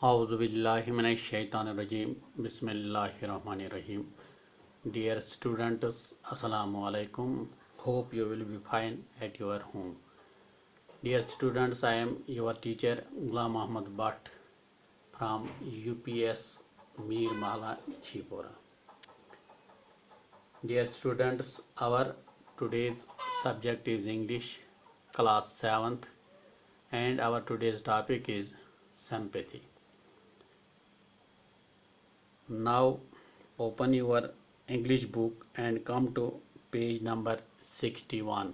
A'udhu billahi minash shaitanir rajim. Bismillahir rahmanir rahim. Dear students, Assalamu alaikum. Hope you will be fine at your home. Dear students, I am your teacher Ghulam Ahmad Bhatt from UPS Mir Mala Chipora. Dear students, our today's subject is English class 7th and our today's topic is sympathy. Now open your English book and come to page number 61.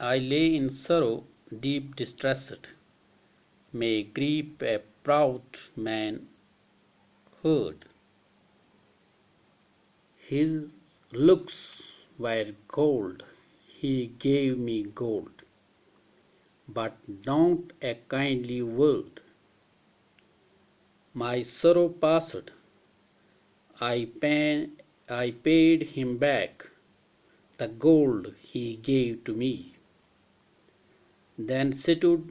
I lay in sorrow, deep distressed. May grief a proud man heard. His looks were gold, he gave me gold, but not a kindly word. My sorrow passed, I paid him back the gold he gave to me, then stood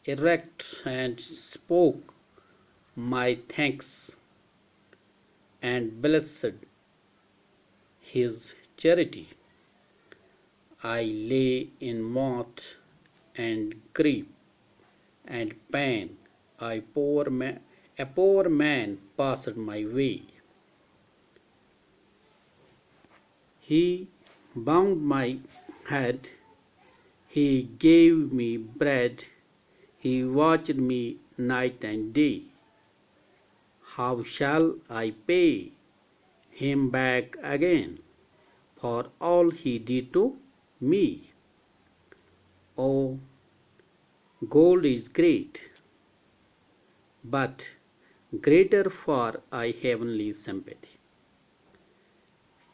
erect and spoke my thanks and blessed his charity. I lay in mourn and grief and pain. A poor man passed my way. He bound my head, he gave me bread, he watched me night and day. How shall I pay him back again for all he did to me? Oh, gold is great, but greater far I heavenly sympathy.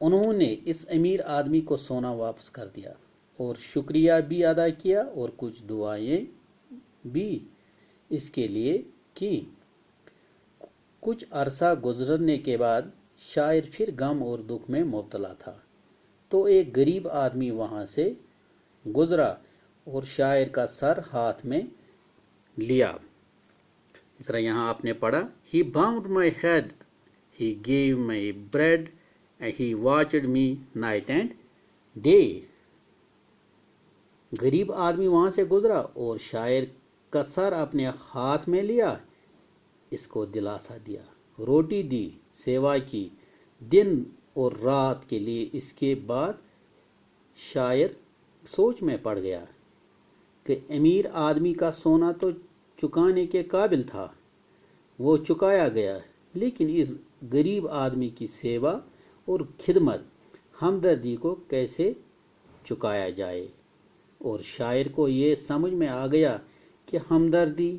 انہوں نے اس امیر آدمی کو سونا واپس کر دیا اور شکریہ بھی ادا کیا اور کچھ دعائیں بھی اس کے لیے کی۔ کچھ عرصہ گزرنے کے بعد شاعر پھر غم اور دکھ میں مبتلا تھا، تو ایک غریب آدمی وہاں سے گزرا اور شاعر کا سر ہاتھ میں لیا۔ ذرا یہاں آپ نے پڑھا He bowed my head, he gave me bread, and he watched me night and day۔ غریب آدمی وہاں سے گزرا اور شاعر کا سر اپنے ہاتھ میں لیا، اس کو دلاسا دیا، روٹی دی، سیوا کی دن اور رات کے لیے۔ اس کے بعد شاعر سوچ میں پڑ گیا کہ امیر آدمی کا سونا تو چکانے کے قابل تھا، وہ چکایا گیا، لیکن اس غریب آدمی کی سیوا اور خدمت، ہمدردی کو کیسے چکایا جائے؟ اور شاعر کو یہ سمجھ میں آ گیا کہ ہمدردی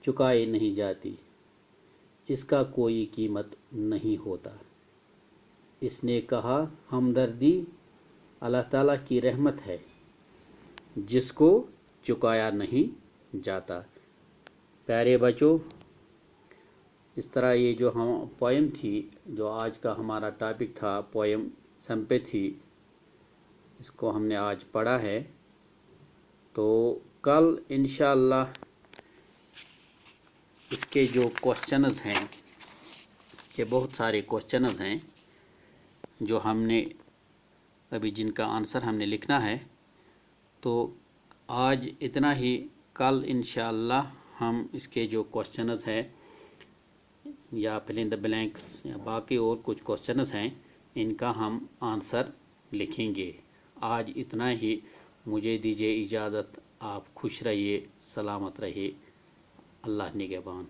چکائی نہیں جاتی، اس کا کوئی قیمت نہیں ہوتا۔ اس نے کہا ہمدردی اللہ تعالیٰ کی رحمت ہے جس کو چکایا نہیں جاتا۔ پیارے بچوں، اس طرح یہ جو ہم پوئم تھی، جو آج کا ہمارا ٹاپک تھا پوئم سمپیتھی، اس کو ہم نے آج پڑھا ہے۔ تو کل انشاءاللہ اس کے جو کوسچنز ہیں، کہ بہت سارے کوسچنز ہیں جو ہم نے ابھی جن کا آنسر ہم نے لکھنا ہے، تو آج اتنا ہی۔ کل انشاءاللہ ہم اس کے جو کوسچنز ہیں یا فل ان دا بلینکس یا باقی اور کچھ کوسچنز ہیں، ان کا ہم آنسر لکھیں گے۔ آج اتنا ہی، مجھے دیجیے اجازت۔ آپ خوش رہیے، سلامت رہیے، اللہ نگہبان۔